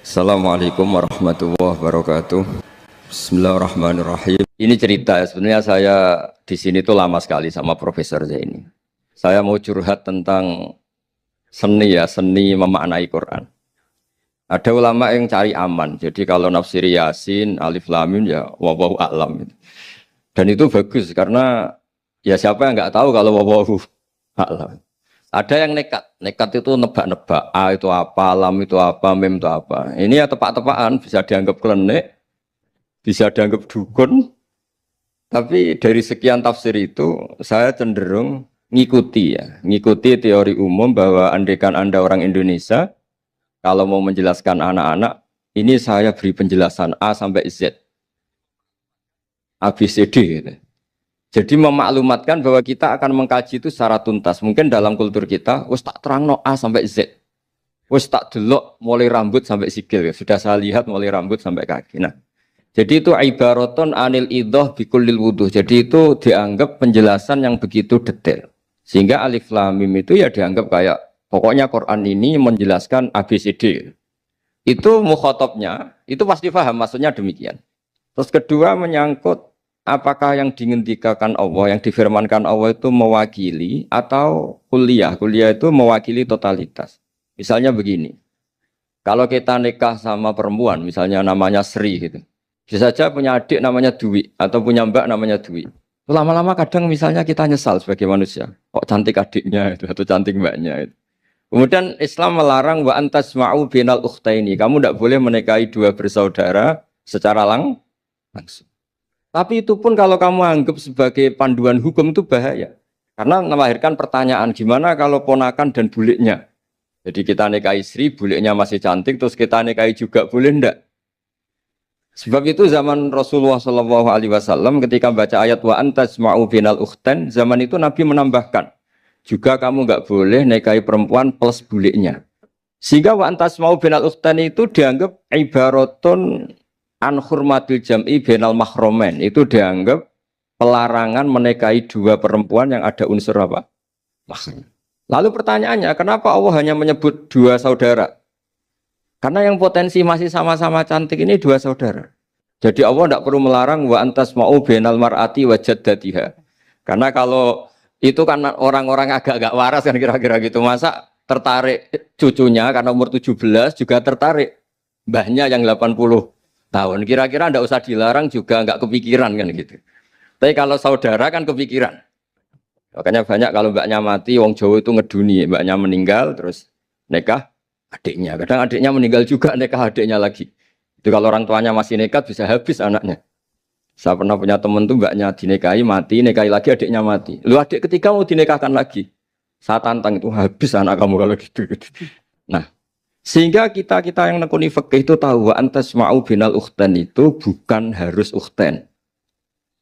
Assalamualaikum warahmatullahi wabarakatuh. Bismillahirrahmanirrahim. Ini cerita ya, sebenarnya saya di sini tuh lama sekali sama Profesor Zaini. Saya mau curhat tentang seni ya, seni memaknai Quran. Ada ulama yang cari aman. Jadi kalau nafsir Yasin, Alif Lam Mim ya wallahu a'lam. Dan itu bagus karena ya siapa yang nggak tahu kalau wallahu a'lam. Ada yang nekat itu nebak-nebak, A itu apa, lam itu apa, mim itu apa. Ini ya tepak-tepakan, bisa dianggap klenik, bisa dianggap dukun. Tapi dari sekian tafsir itu, saya cenderung ngikuti teori umum bahwa andaikan Anda orang Indonesia, kalau mau menjelaskan anak-anak, ini saya beri penjelasan A sampai Z, A, B, C, D gitu. Jadi memaklumatkan bahwa kita akan mengkaji itu secara tuntas. Mungkin dalam kultur kita, wis tak terangno A sampai Z. Wis tak delok mulai rambut sampai sikil. Ya. Sudah saya lihat mulai rambut sampai kaki. Nah, jadi itu ibaratun anil idhah bikullil wuduh. Jadi itu dianggap penjelasan yang begitu detail. Sehingga Alif Lam Mim itu ya dianggap kayak, pokoknya Quran ini menjelaskan ABCD. Itu mukhatabnya, itu pasti paham maksudnya demikian. Terus kedua menyangkut, apakah yang dingendikakan Allah, yang difirmankan Allah itu mewakili atau kuliah? Kuliah itu mewakili totalitas. Misalnya begini, kalau kita nikah sama perempuan, misalnya namanya Sri gitu, bisa saja punya adik namanya Dwi, atau punya mbak namanya Dwi. Lama-lama kadang misalnya kita nyesal sebagai manusia, kok cantik adiknya itu, atau cantik mbaknya itu. Kemudian Islam melarang wa antasma'u binal ukhtaini, kamu tidak boleh menikahi dua bersaudara secara langsung. Tapi itu pun kalau kamu anggap sebagai panduan hukum itu bahaya. Karena melahirkan pertanyaan, gimana kalau ponakan dan buliknya? Jadi kita nikahi Sri, buliknya masih cantik, terus kita nikahi juga, boleh enggak? Sebab itu zaman Rasulullah SAW ketika baca ayat wa antasma'u binal ukhtan, zaman itu Nabi menambahkan, juga kamu enggak boleh nikahi perempuan plus buliknya. Sehingga wa antasma'u binal ukhtan itu dianggap ibaratun an hurmatil jam'i bainal mahromen, itu dianggap pelarangan menikahi dua perempuan yang ada unsur apa? Mahram. Lalu pertanyaannya, kenapa Allah hanya menyebut dua saudara? Karena yang potensi masih sama-sama cantik ini dua saudara. Jadi Allah tidak perlu melarang wa antasma'u bainal mar'ati wa jaddatiha. Karena kalau itu kan orang-orang agak-agak waras kan kira-kira gitu, masa tertarik cucunya karena umur 17 juga tertarik mbahnya yang 80 tahun, kira-kira ndak usah dilarang juga nggak kepikiran kan gitu. Tapi kalau saudara kan kepikiran. Makanya banyak kalau mbaknya mati, wong Jawa itu ngeduni, mbaknya meninggal terus nikah adiknya. Kadang adiknya meninggal juga nikah adiknya lagi. Itu kalau orang tuanya masih nekat bisa habis anaknya. Saya pernah punya teman tuh mbaknya dinikahi mati, nikahi lagi adiknya mati. Lu adik ketiga mau dinikahkan lagi. Saya tantang itu habis anak kamu kalau gitu. Nah, sehingga kita yang nekuni fikih itu tahu wa antasma'u binal ukhtan itu bukan harus ukhtan.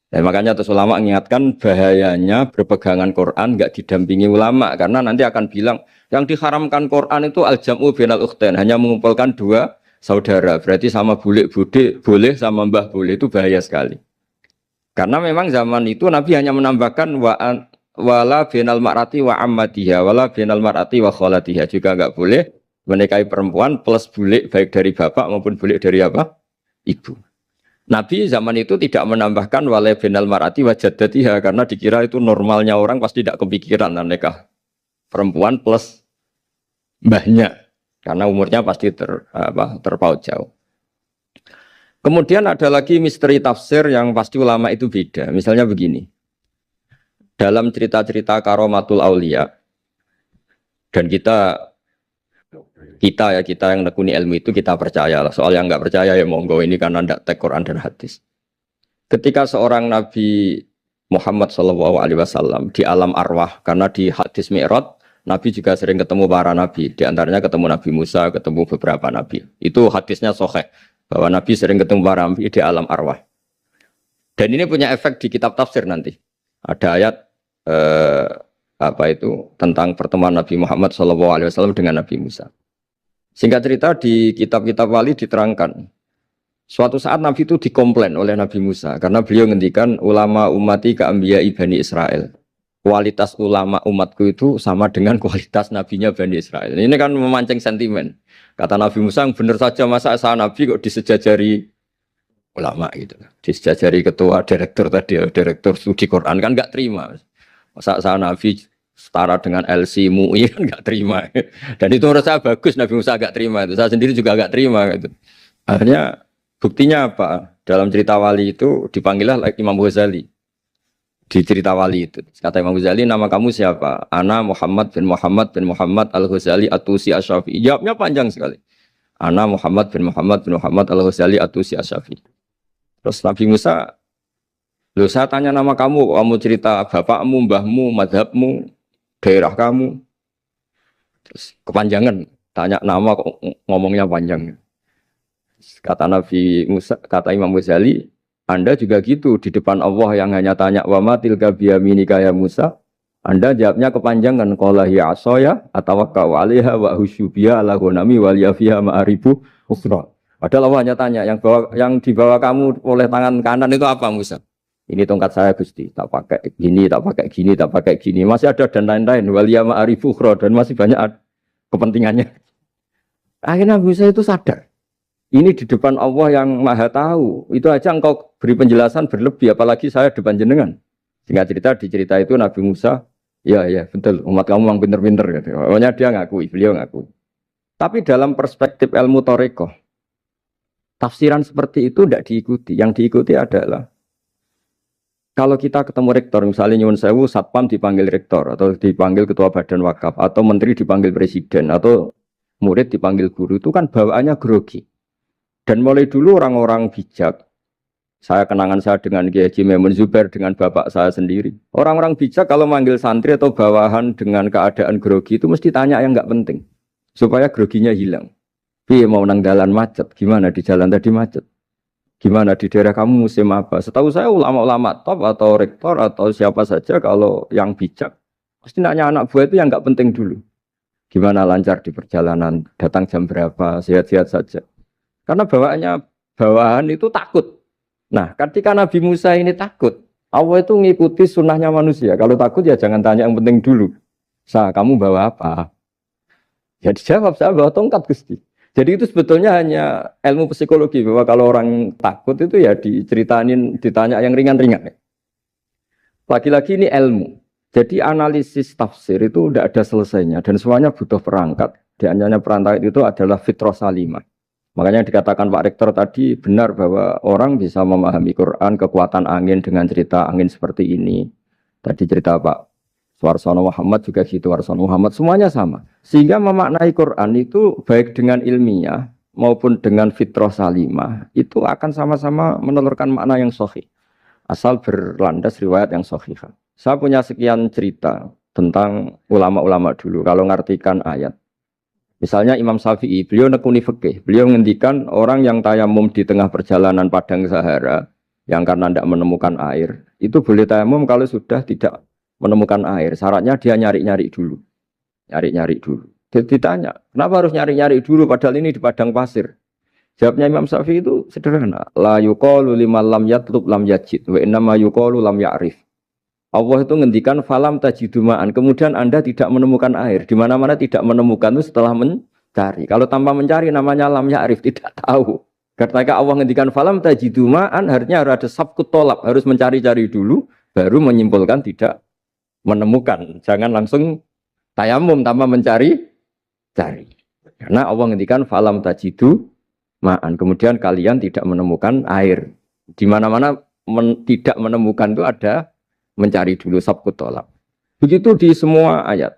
Dan makanya terus ulama mengingatkan bahayanya berpegangan Quran enggak didampingi ulama karena nanti akan bilang yang diharamkan Quran itu al-jam'u binal ukhtan, hanya mengumpulkan dua saudara. Berarti sama bulik bude boleh, sama mbah boleh, itu bahaya sekali. Karena memang zaman itu Nabi hanya menambahkan wala binal mar'ati wa ammatiha wala binal mar'ati wa kholatiha, juga enggak boleh menikahi perempuan plus bulik baik dari bapak maupun bulik dari apa? Ibu. Nabi zaman itu tidak menambahkan walai binal mar'ati wa jaddatiha karena dikira itu normalnya orang pasti tidak kepikiran nikah perempuan plus mbahnya karena umurnya pasti terpaut jauh. Kemudian ada lagi misteri tafsir yang pasti ulama itu beda. Misalnya begini. Dalam cerita-cerita karomatul aulia dan kita yang nekuni ilmu itu kita percaya. Soal yang nggak percaya ya monggo, ini karena tidak tek Quran dan hadis. Ketika seorang Nabi Muhammad SAW di alam arwah, karena di hadis Mi'raj Nabi juga sering ketemu para nabi, di antaranya ketemu Nabi Musa, ketemu beberapa nabi. Itu hadisnya sahih bahwa Nabi sering ketemu para nabi di alam arwah. Dan ini punya efek di kitab tafsir nanti. Ada ayat tentang pertemuan Nabi Muhammad SAW dengan Nabi Musa. Singkat cerita di kitab-kitab wali diterangkan, suatu saat Nabi itu dikomplain oleh Nabi Musa karena beliau ngendikan ulama ummati ka anbiya'i Bani Israel. kualitas ulama umatku itu sama dengan kualitas nabinya Bani Israel. Ini kan memancing sentimen. Kata Nabi Musa, benar saja masa saya nabi kok disejajari ulama gitu. Disejajari ketua direktur tadi, direktur studi Quran kan nggak terima. Masa saya nabi setara dengan LC MUI kan nggak terima. Dan itu menurut saya bagus Nabi Musa nggak terima itu. Saya sendiri juga nggak terima gitu. Akhirnya buktinya apa? Dalam cerita wali itu dipanggillah Imam Ghazali. Di cerita wali itu kata Imam Ghazali, nama kamu siapa? Ana Muhammad bin Muhammad Al-Ghazali At-Tusi Asy-Syafi'i. Jawabnya panjang sekali. Ana Muhammad bin Muhammad Al-Ghazali At-Tusi Asy-Syafi'i. Terus Nabi Musa, loh saya tanya nama kamu, kamu cerita bapakmu, mbahmu, madhabmu, daerah kamu. Terus kepanjangan, tanya nama kok ngomongnya panjang. Kata Nabi Musa, kata Imam Ghazali, Anda juga gitu di depan Allah yang hanya tanya wa ma tilka biyaminika ya Musa. Anda jawabnya kepanjangan qala hiya asaya atawakkau 'alaiha wa husyubiya ala ghanami wal yafiha ma'aribu ukhra. Padahal Allah hanya tanya yang dibawa kamu oleh tangan kanan itu apa Musa? Ini tongkat saya Gusti, tak pakai gini, tak pakai gini, tak pakai gini. Masih ada dan lain-lain wal ya ma'aribu ukhra dan masih banyak kepentingannya. Akhirnya Musa itu sadar. Ini di depan Allah yang maha tahu. Itu aja engkau beri penjelasan berlebih. Apalagi saya depan jenengan. Singkat cerita, di cerita itu Nabi Musa, ya betul, umat kamu memang pinter-pinter. Gitu. Pokoknya dia ngakui, beliau ngakui. Tapi dalam perspektif ilmu Thariqah, tafsiran seperti itu tidak diikuti. Yang diikuti adalah, kalau kita ketemu rektor, misalnya Nyuwun Sewu, Satpam dipanggil rektor, atau dipanggil ketua badan wakaf, atau menteri dipanggil presiden, atau murid dipanggil guru, itu kan bawaannya grogi. Dan mulai dulu orang-orang bijak, saya kenangan saya dengan Kiai Haji Maimun Zubair, dengan bapak saya sendiri. Orang-orang bijak kalau manggil santri atau bawahan dengan keadaan grogi itu mesti tanya yang nggak penting. Supaya groginya hilang. Piye mau nang dalan macet, gimana di jalan tadi macet? Gimana di daerah kamu musim apa? Setahu saya ulama-ulama top atau rektor atau siapa saja kalau yang bijak, pasti nanya anak buah itu yang nggak penting dulu. Gimana lancar di perjalanan, datang jam berapa, sehat-sehat saja. Karena bawahan itu takut. Nah, ketika Nabi Musa ini takut, Allah itu ngikuti sunnahnya manusia. Kalau takut ya jangan tanya yang penting dulu. Kamu bawa apa? Ya dijawab, saya bawa tongkat Gusti. Jadi itu sebetulnya hanya ilmu psikologi. Bahwa kalau orang takut itu ya ditanya yang ringan-ringan. Lagi-lagi ini ilmu. Jadi analisis tafsir itu tidak ada selesainya. Dan semuanya butuh perangkat. Di antaranya perangkat itu adalah fitrah salimah. Makanya dikatakan Pak Rektor tadi benar bahwa orang bisa memahami Quran, kekuatan angin dengan cerita angin seperti ini. Tadi cerita Pak Warsono Muhammad juga gitu, Warsono Muhammad semuanya sama. Sehingga memaknai Quran itu baik dengan ilmiah maupun dengan fitrah salimah itu akan sama-sama menelurkan makna yang sahih. Asal berlandas riwayat yang sahih. Saya punya sekian cerita tentang ulama-ulama dulu kalau ngartikan ayat. Misalnya Imam Syafi'i, beliau nekuni fikih. Beliau menghentikan orang yang tayamum di tengah perjalanan padang Sahara, yang karena tidak menemukan air, itu boleh tayamum kalau sudah tidak menemukan air. Syaratnya dia nyari-nyari dulu. Nyari-nyari dulu. Ditanya, kenapa harus nyari-nyari dulu padahal ini di padang pasir? Jawabnya Imam Syafi'i itu sederhana. La yuqalu liman lam yatlub lam yajid, wa innama yuqalu lam ya'rif. Allah itu ngendikan falam tajiduma'an. Kemudian Anda tidak menemukan air. Di mana-mana tidak menemukan itu setelah mencari. Kalau tanpa mencari namanya lam ya'rif, tidak tahu. Ketika Allah ngendikan falam tajiduma'an, artinya harus ada sabkut tolab, harus mencari-cari dulu baru menyimpulkan tidak menemukan. Jangan langsung tayamum tanpa mencari cari. Karena Allah ngendikan falam tajiduma'an. Kemudian kalian tidak menemukan air. Di mana-mana tidak menemukan itu ada mencari dulu sabkut tolak. Begitu di semua ayat.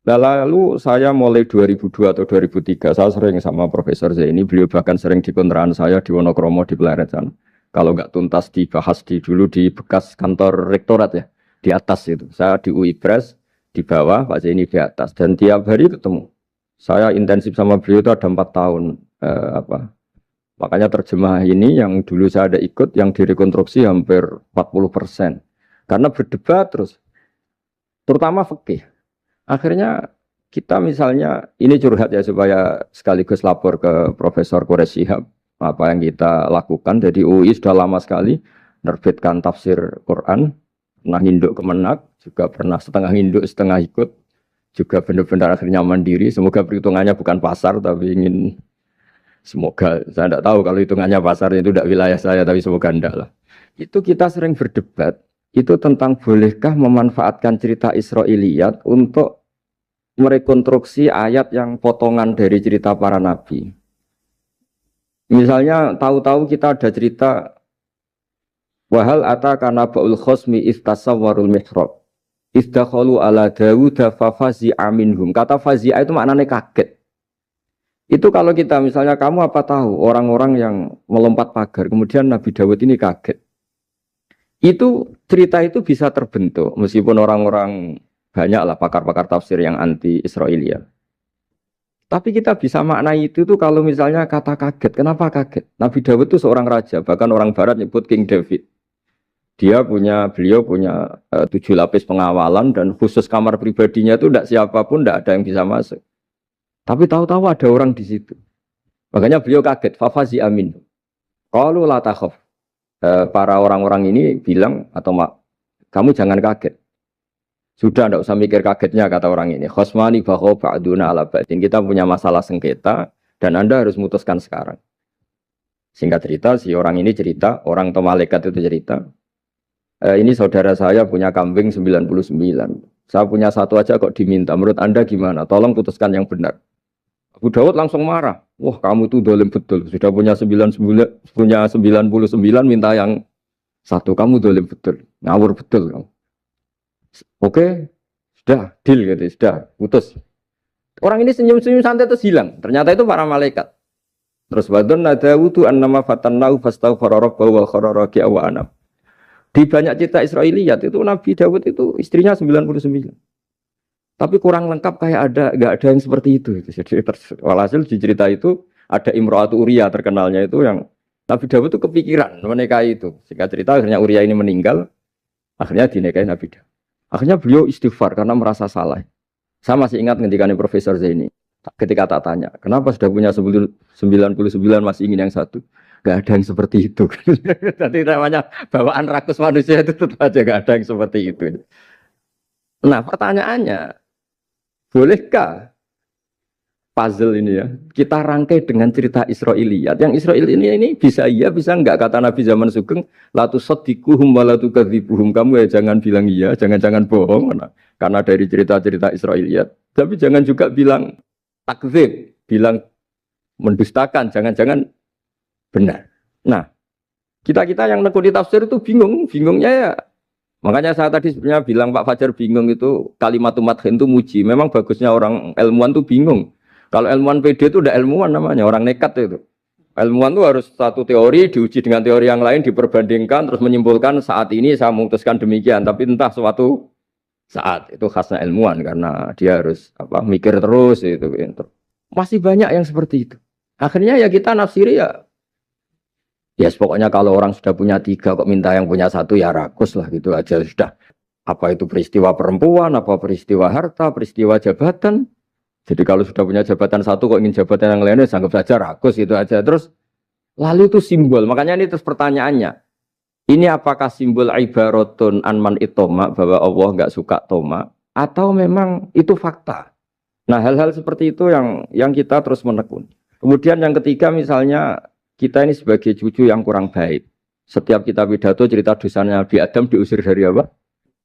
Lalu saya mulai 2002 atau 2003, saya sering sama Profesor Zaini, beliau bahkan sering di kontrakan saya di Wonokromo di Pleret sana. Kalau nggak tuntas dibahas dulu di bekas kantor rektorat ya, di atas itu. Saya di UI Pres, di bawah, Pak Zaini di atas. Dan tiap hari ketemu. Saya intensif sama beliau itu ada 4 tahun. Makanya terjemah ini yang dulu saya ada ikut, yang direkonstruksi hampir 40%. Karena berdebat terus, terutama fikih. Akhirnya kita misalnya, ini curhat ya supaya sekaligus lapor ke Profesor Quraish Shihab apa yang kita lakukan. Jadi UI sudah lama sekali menerbitkan tafsir Quran pernah induk kemenak, juga pernah setengah induk, setengah ikut, juga benar-benar akhirnya mandiri. Semoga perhitungannya bukan pasar, tapi ingin semoga, saya tidak tahu kalau hitungannya pasar itu tidak wilayah saya, tapi semoga enggak lah. Itu kita sering berdebat, itu tentang bolehkah memanfaatkan cerita Israiliyat untuk merekonstruksi ayat yang potongan dari cerita para nabi. Misalnya tahu-tahu kita ada cerita wahal ataka naba'ul khosmi istasawwarul mihrab istakhalu ala Dawud fafazi'a minhum. Kata fazi'a itu maknanya kaget. Itu kalau kita misalnya kamu apa tahu orang-orang yang melompat pagar kemudian Nabi Dawud ini kaget. Itu cerita itu bisa terbentuk meskipun orang-orang banyak lah pakar-pakar tafsir yang anti Israiliyat. Tapi kita bisa maknai itu tuh kalau misalnya kata kaget. Kenapa kaget? Nabi Dawud itu seorang raja, bahkan orang barat nyebut King David. Beliau punya 7 lapis pengawalan dan khusus kamar pribadinya itu tidak siapapun, tidak ada yang bisa masuk. Tapi tahu-tahu ada orang di situ. Makanya beliau kaget. Fafazi amin. Qalu la takhaf. Para orang-orang ini bilang atau kamu jangan kaget. Sudah tidak usah mikir kagetnya kata orang ini. Khosmani bakho ba'duna ala ba'din. Kita punya masalah sengketa dan Anda harus memutuskan sekarang. Singkat cerita, si orang ini cerita, orang atau malaikat itu cerita. Ini saudara saya punya kambing 99. Saya punya satu aja kok diminta. Menurut Anda gimana? Tolong putuskan yang benar. Abu Dawud langsung marah. Wah, kamu tuh dolim betul. Sudah punya 99, minta yang satu. Kamu dolim betul. Ngawur betul kamu. Oke, sudah deal gitu, sudah putus. Orang ini senyum-senyum santai terus hilang. Ternyata itu para malaikat. Terus wadon nadawudu annama fatannahu fastaghfara rabbahu wa kharra raki'a wa anab. Di banyak cerita Israiliyat itu Nabi Dawud itu istrinya 99. Tapi kurang lengkap kayak enggak ada yang seperti itu. Jadi walhasil di cerita itu ada Imro'atu Uria terkenalnya itu yang Nabi Dawud itu kepikiran menikahi itu. Singkat cerita akhirnya Uria ini meninggal, akhirnya dinikahi Nabi Dawud. Akhirnya beliau istighfar karena merasa salah. Saya masih ingat ketika Profesor Zaini. Ketika tak tanya, kenapa sudah punya 99 masih ingin yang satu? Gak ada yang seperti itu. Jadi namanya bawaan rakus manusia itu tetap aja gak ada yang seperti itu. Nah pertanyaannya, bolehkah puzzle ini ya kita rangkai dengan cerita Israiliyat? Yang Israil ini bisa iya, bisa enggak? Kata Nabi zaman Sugeng, la tusaddiquhum wa la tukadzibuhum. Kamu ya jangan bilang iya, jangan bohong karena dari cerita-cerita Israiliyat. Tapi jangan juga bilang takdzib, bilang mendustakan, jangan-jangan benar. Nah, kita yang nekuni tafsir itu bingungnya ya. Makanya saya tadi sebenarnya bilang Pak Fajar bingung itu kalimat madhin itu muji. Memang bagusnya orang ilmuwan itu bingung. Kalau ilmuwan PD itu udah ilmuwan namanya, orang nekat itu. Ilmuwan itu harus satu teori diuji dengan teori yang lain, diperbandingkan, terus menyimpulkan saat ini saya memutuskan demikian. Tapi entah suatu saat itu khasnya ilmuwan karena dia harus mikir terus itu. Masih banyak yang seperti itu. Akhirnya ya kita nafsiri ya pokoknya kalau orang sudah punya 3 kok minta yang punya 1 ya rakus lah gitu aja sudah. Apa itu peristiwa perempuan, apa peristiwa harta, peristiwa jabatan. Jadi kalau sudah punya jabatan 1 kok ingin jabatan yang lainnya anggap saja rakus gitu aja. Terus lalu itu simbol. Makanya ini terus pertanyaannya. Ini apakah simbol ibaratun anman itoma bahwa Allah enggak suka toma atau memang itu fakta? Nah, hal-hal seperti itu yang kita terus menekuni. Kemudian yang ketiga misalnya kita ini sebagai cucu yang kurang baik. Setiap kita pidato cerita dosanya Nabi Adam diusir dari apa?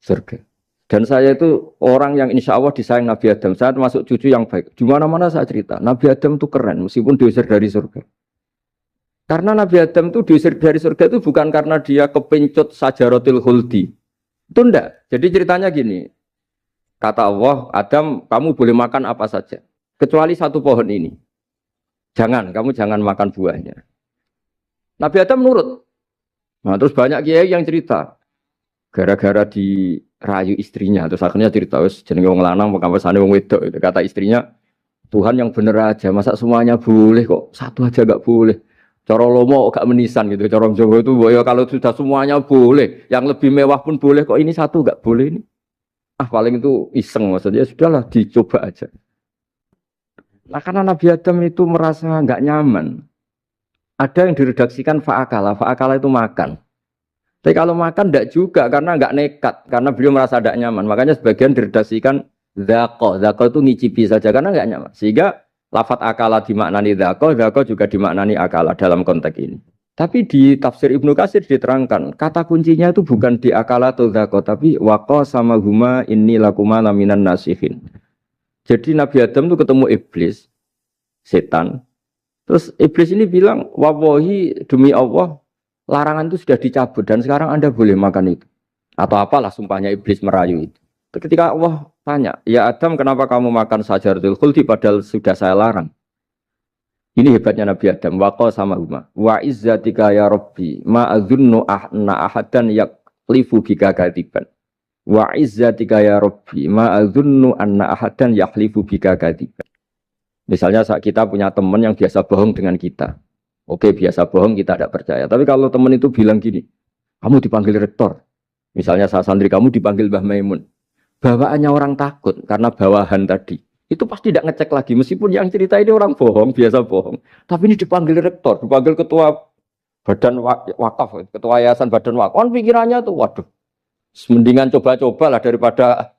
Surga. Dan saya itu orang yang insya Allah disayang Nabi Adam. Saya termasuk cucu yang baik. Di mana-mana saya cerita. Nabi Adam itu keren meskipun diusir dari surga. Karena Nabi Adam itu diusir dari surga itu bukan karena dia kepencut sajaratil khuldi. Itu enggak. Jadi ceritanya gini. Kata Allah, Adam kamu boleh makan apa saja. Kecuali 1 pohon ini. Kamu jangan makan buahnya. Nabi Adam nurut. Nah terus banyak kiai yang cerita. Gara-gara dirayu istrinya. Terus akhirnya cerita, jenenge wong lanang, pengkampesane wong wedok. Kata istrinya, Tuhan yang bener aja. Masa semuanya boleh kok? 1 aja gak boleh. Cara lomo gak menisan gitu. Cara Jawa itu, ya kalau sudah semuanya boleh. Yang lebih mewah pun boleh kok. Ini 1 gak boleh ini. Paling itu iseng maksudnya. Sudahlah dicoba aja. Nah karena Nabi Adam itu merasa nggak nyaman. Ada yang diredaksikan fa'akala. Fa'akala itu makan. Tapi kalau makan tidak juga karena nggak nekat, karena beliau merasa tidak nyaman. Makanya sebagian diredaksikan dzaqo. Dzaqo itu ngicipi saja karena nggak nyaman. Sehingga lafat akala dimaknani dzaqo, dzaqo juga dimaknani akala dalam konteks ini. Tapi di tafsir Ibnu Katsir diterangkan, kata kuncinya itu bukan di akala atau dzaqo, tapi waqa sama huma inni lakuma laminan nasihin. Jadi Nabi Adam itu ketemu iblis, setan. Terus iblis ini bilang, wallahi demi Allah, larangan itu sudah dicabut dan sekarang Anda boleh makan itu. Atau apalah sumpahnya iblis merayu itu. Ketika Allah tanya, ya Adam kenapa kamu makan sajaratul khuldi padahal sudah saya larang. Ini hebatnya Nabi Adam. Waqa sama huma. Wa izzatika ya Rabbi ma adzunnu anna ahadan yaklifu bika kadiban. Wa izzatika ya Rabbi ma adzunnu anna ahadan yaklifu bika kadiban. Misalnya saat kita punya teman yang biasa bohong dengan kita. Oke, biasa bohong kita tidak percaya. Tapi kalau teman itu bilang gini, kamu dipanggil rektor. Misalnya saat santri kamu dipanggil Mbah Maimun. Bawaannya orang takut karena bawahan tadi. Itu pasti tidak ngecek lagi. Meskipun yang cerita ini orang bohong, biasa bohong. Tapi ini dipanggil rektor, dipanggil ketua badan wakaf, ketua yayasan badan wakaf. Kan pikirannya tuh, waduh, mendingan coba-coba lah daripada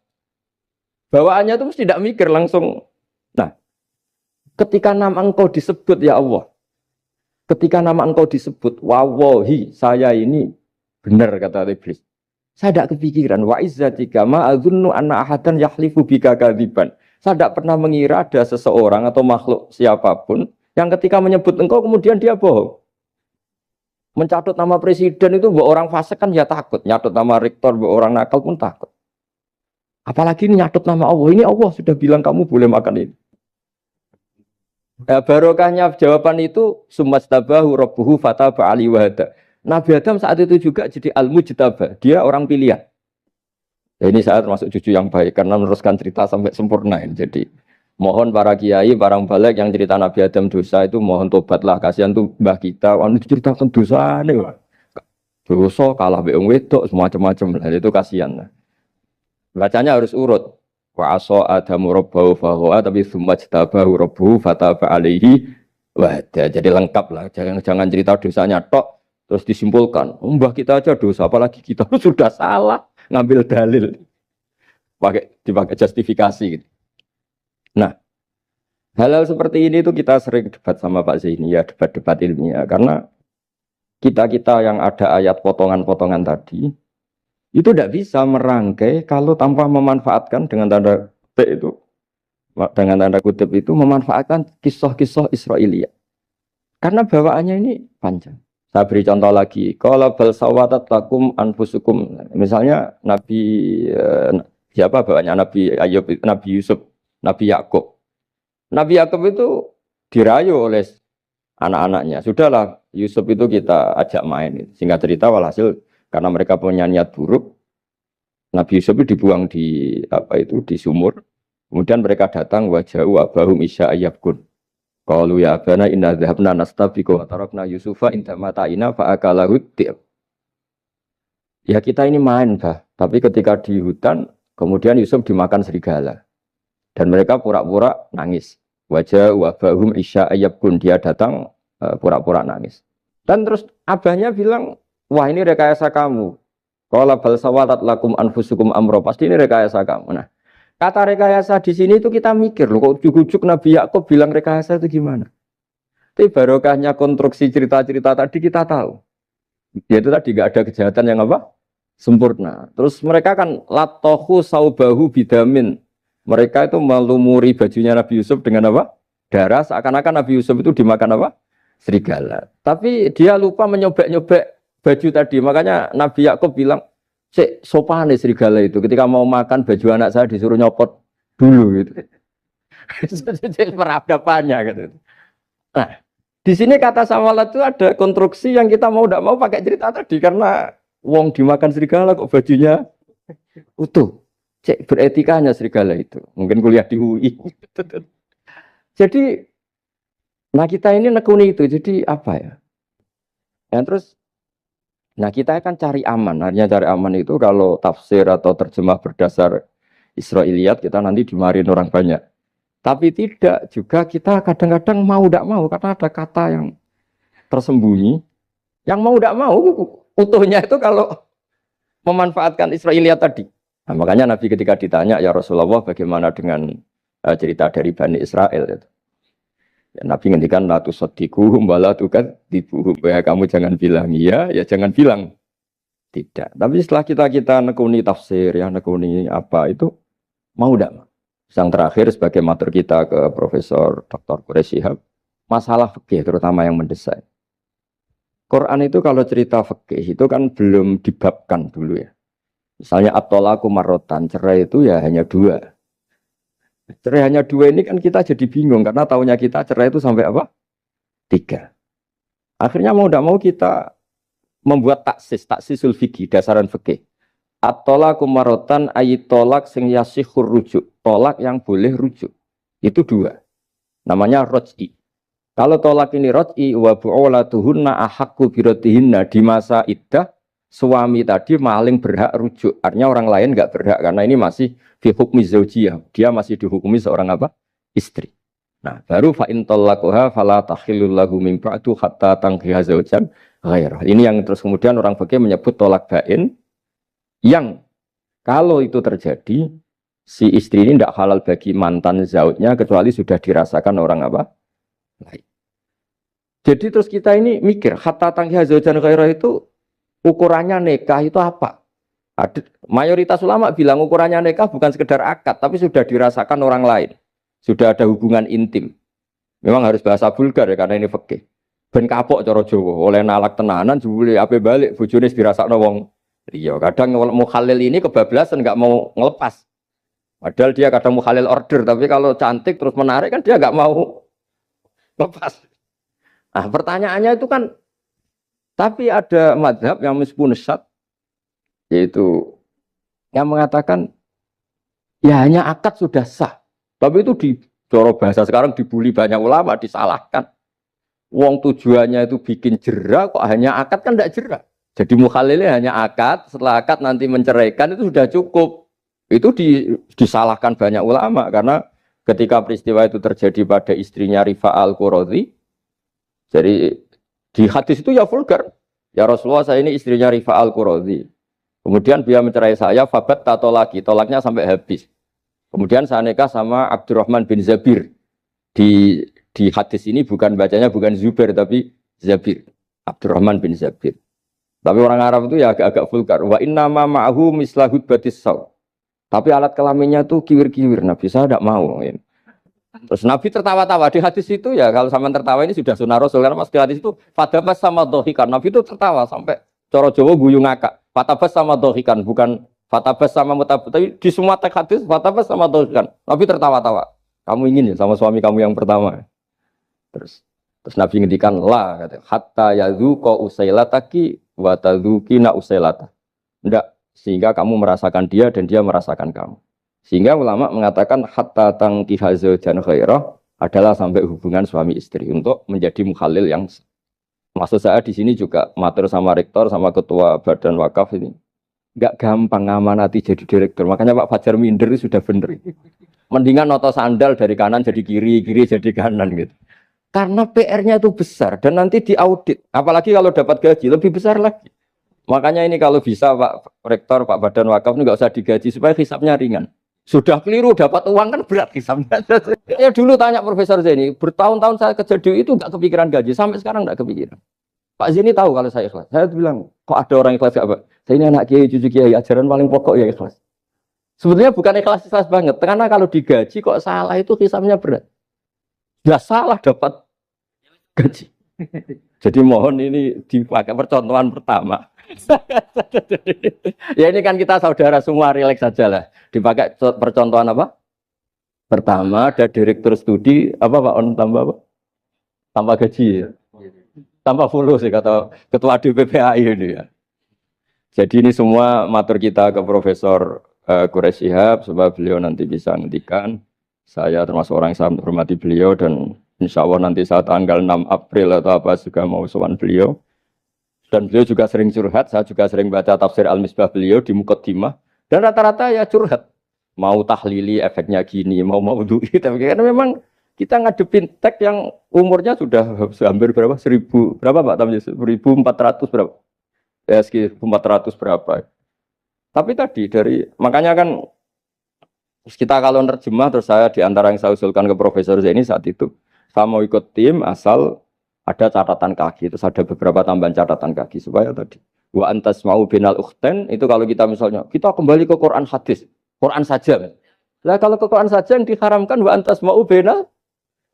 bawaannya itu mesti tidak mikir langsung. Nah, ketika nama engkau disebut ya Allah. Ketika nama engkau disebut, wawahi, saya ini benar kata iblis. Saya tidak kepikiran, wa izzatika ma adzunnu anna ahadan yahlifu bika kadziban. Saya tidak pernah mengira ada seseorang atau makhluk siapapun yang ketika menyebut engkau kemudian dia bohong. Mencatut nama presiden itu buat orang fasik kan ya takut, nyatut nama rektor buat orang nakal pun takut. Apalagi ini nyatut nama Allah, ini Allah sudah bilang kamu boleh makan ini. Barokahnya jawaban itu sumastabahu rabbuhu fataba ali wahada. Nabi Adam saat itu juga jadi al-mujtaba, dia orang pilihan. Ini saya termasuk cucu yang baik karena meneruskan cerita sampai sempurna ini. Jadi mohon para kiai, para balik yang cerita Nabi Adam dosa itu mohon tobatlah, kasihan tuh mbah kita, anu diceritakan dosa nih. Dosa kalah beong wedok semacam-macam lah, itu kasihan. Bacanya harus urut. Wa asa adamu rabbahu fahuwa tapi tsumma jtabahu rabbuhu fataba alaihi wahda. Jadi lengkap lah, jangan cerita dosanya tok terus disimpulkan mbah kita aja dosa apalagi kita sudah salah ngambil dalil dipakai justifikasi gitu. Nah, hal-hal seperti ini itu kita sering debat sama Pak Zaini ya, debat-debat ilmiah karena kita yang ada ayat potongan-potongan tadi itu tidak bisa merangkai kalau tanpa memanfaatkan dengan tanda kutip itu memanfaatkan kisah-kisah Israiliyah. Karena bawaannya ini panjang. Saya beri contoh lagi. Qala bal sawatat lakum anfusukum. Misalnya siapa bawaannya Nabi Ayub, Nabi Yusuf, Nabi Yakub. Nabi Yakub itu dirayu oleh anak-anaknya. Sudahlah Yusuf itu kita ajak main. Singkat cerita walhasil karena mereka punya niat buruk, Nabi Yusuf itu dibuang di di sumur. Kemudian mereka datang waja'u abahum isya ayyabkun. Qalu ya abana inna dhahabna nastabiqu wa tarakna Yusufa inda mata'ina fa akalahu dhi'b. Ya kita ini main, Bah. Tapi ketika di hutan, kemudian Yusuf dimakan serigala. Dan mereka pura-pura nangis. Waja'u abahum isya ayyabkun. Dia datang pura-pura nangis. Dan terus abahnya bilang, wah ini rekayasa kamu. Qala bal sawatat lakum anfusukum amro. Pasti ini rekayasa kamu. Nah, kata rekayasa di sini itu kita mikir loh, kok ujuk-ujuk Nabi Yakub bilang rekayasa itu gimana? Tapi barokahnya konstruksi cerita-cerita tadi kita tahu. Dia itu tadi gak ada kejahatan yang apa? Sempurna. Terus mereka kan latohu saubahu bidamin. Mereka itu melumuri bajunya Nabi Yusuf dengan apa? Darah. Seakan-akan Nabi Yusuf itu dimakan apa? Serigala. Tapi dia lupa menyobek-nyobek baju tadi. Makanya Nabi Yakub bilang, cek sopan nih serigala itu. Ketika mau makan baju anak saya disuruh nyopot dulu gitu. Peradabannya gitu. Nah, di sini kata sawalat itu ada konstruksi yang kita mau tidak mau pakai cerita tadi karena wong dimakan serigala kok bajunya utuh. Cek beretikanya serigala itu. Mungkin kuliah di UI. Jadi, nah kita ini nekuni itu. Jadi apa ya? Yang terus nah kita akan cari aman, artinya cari aman itu kalau tafsir atau terjemah berdasar Israiliyat kita nanti dimarin orang banyak. Tapi tidak juga kita kadang-kadang mau tidak mau karena ada kata yang tersembunyi. Yang mau tidak mau utuhnya itu kalau memanfaatkan Israiliyat tadi. Nah, makanya Nabi ketika ditanya, ya Rasulullah bagaimana dengan cerita dari Bani Israel itu. Ya, Nabi ngendikan la tusaddiquhum wa la tukadzibuhum. Ya kamu jangan bilang iya, ya jangan bilang tidak. Tapi setelah kita nekuni tafsir, ya nekuni apa itu mau tidak? Yang terakhir sebagai matur kita ke Profesor Dr. Quraish Shihab, masalah fikih terutama yang mendesak. Quran itu kalau cerita fikih itu kan belum dibabkan dulu ya. Misalnya at-thalaqu marratan, cerai itu ya hanya dua. Cerai hanya dua ini kan kita jadi bingung karena taunya kita cerai itu sampai apa? Tiga. Akhirnya mau tidak mau kita membuat taksisul fikih, dasaran fikih. At-thalaqu marratan ayat tolak sing yasihur rujuk, tolak yang boleh rujuk. Itu dua. Namanya roj'i. Kalau tolak ini roj'i wa bu'ulatuhunna ahaqqu biratihinna di masa iddah, suami tadi maling berhak rujuk. Artinya orang lain enggak berhak karena ini masih fi hukmi zaujiyah. Dia masih dihukumi seorang apa? Istri. Nah, baru fa in talaquha fala tahillu lahu min ba'du hatta tankiha zaujan ghairah. Ini yang terus kemudian orang fikih menyebut tolak bain yang kalau itu terjadi si istri ini tidak halal bagi mantan zaujnya kecuali sudah dirasakan orang apa? Lain. Jadi terus kita ini mikir hatta tankiha zaujan ghairah itu ukurannya nikah itu apa? Mayoritas ulama bilang ukurannya nikah bukan sekedar akad, tapi sudah dirasakan orang lain. Sudah ada hubungan intim. Memang harus bahasa vulgar ya, karena ini fikih. Ben kapok cara Jawa, oleh nalak tenanan, jebule ape balik, bojone dirasakno wong liya. Kadang mukhalil ini kebablasan, nggak mau ngelepas. Padahal dia kadang mukhalil order, tapi kalau cantik terus menarik kan dia nggak mau lepas. Nah pertanyaannya itu kan, tapi ada madhab yang meskipun syad, yaitu yang mengatakan ya hanya akad sudah sah, tapi itu di coro bahasa sekarang dibully banyak ulama, disalahkan. Wong tujuannya itu bikin jera, kok hanya akad kan tidak jera. Jadi mukhalilnya hanya akad, setelah akad nanti menceraikan itu sudah cukup. Itu disalahkan banyak ulama karena ketika peristiwa itu terjadi pada istrinya Rifa al-Quradi, jadi di hadis itu ya vulgar. Ya Rasulullah, saya ini istrinya Rifa al-Quradi. Kemudian dia mencerai saya, fabat tato lagi, tolaknya sampai habis. Kemudian saya nikah sama Abdurrahman bin Zabir. Di hadis ini bukan bacanya bukan Zubair tapi Zabir. Abdurrahman bin Zabir. Tapi orang Arab itu ya agak-agak vulgar. Wa inna ma ma'ahu mislahud batis saw. Tapi alat kelaminnya tuh kiwir-kiwir. Nabi saya tidak mau. Terus Nabi tertawa-tawa di hadis itu ya, kalau sama tertawa ini sudah sunnah Rasul karena di hadis itu fadabas sama dohikan. Nabi itu tertawa sampai coro Jawa guyu ngakak. Fatabas sama dohikan, bukan fatabas sama mutabas. Tapi di semua teks hadis fatabas sama dohikan. Nabi tertawa-tawa. Kamu ingin ya sama suami kamu yang pertama. Terus Nabi ngendikan la, kata, hatta yadzuqa usailataki wa tadzukina usailata. Enggak, sehingga kamu merasakan dia dan dia merasakan kamu. Sehingga ulama mengatakan hatta tankiha zaujan ghairah adalah sampai hubungan suami istri untuk menjadi mukhalil yang maksud saya di sini juga matur sama rektor sama ketua badan wakaf ini nggak gampang ngamanati jadi direktur. Makanya Pak Fajar minder sudah bener. Mendingan noto sandal dari kanan jadi kiri, kiri jadi kanan gitu. Karena PR-nya itu besar dan nanti diaudit. Apalagi kalau dapat gaji lebih besar lagi. Makanya ini kalau bisa Pak Rektor, Pak Badan Wakaf ini nggak usah digaji supaya hisapnya ringan. Sudah keliru dapat uang kan berat hisapnya. Ya dulu tanya Profesor Zaini, bertahun-tahun saya kerja di itu nggak kepikiran gaji, sampai sekarang nggak kepikiran. Pak Zaini tahu kalau saya ikhlas. Saya bilang, kok ada orang ikhlas gak Pak? Saya ini anak kiai, cucu kiai, ajaran paling pokok ya ikhlas. Sebetulnya bukan ikhlas banget, karena kalau digaji kok salah itu hisapnya berat. Nggak salah dapat gaji. Jadi mohon ini dipakai percontohan pertama. Ya ini kan kita saudara semua, rileks saja lah. Dipakai percontohan apa? Pertama ada direktur studi apa Pak On tambah apa? Tambah gaji ya. Tambah fulus sih kata ketua DPPAI ini ya. Jadi ini semua matur kita ke Profesor Quraish Shihab supaya beliau nanti bisa ngendikan. Saya termasuk orang yang sangat menghormati beliau dan insya Allah nanti saat tanggal 6 April atau apa juga mau sowan beliau. Dan beliau juga sering curhat, saya juga sering baca tafsir Al-Misbah beliau di Muqaddimah. Dan rata-rata ya curhat. Mau tahlili efeknya gini, mau maudhu'i. Tapi karena memang kita ngadepin teks yang umurnya sudah hampir berapa? 1000, berapa Pak? 1400 berapa? PSG 400 berapa. Tapi tadi makanya kan kita kalau nerjemah terus saya di antara yang saya usulkan ke Profesor Zaini saat itu, saya mau ikut tim asal ada catatan kaki, terus ada beberapa tambahan catatan kaki supaya tadi wa antas mau binal ukhten itu kalau kita misalnya kita kembali ke Quran hadis, Quran saja. Lah kalau ke Quran saja yang diharamkan wa antas mau binal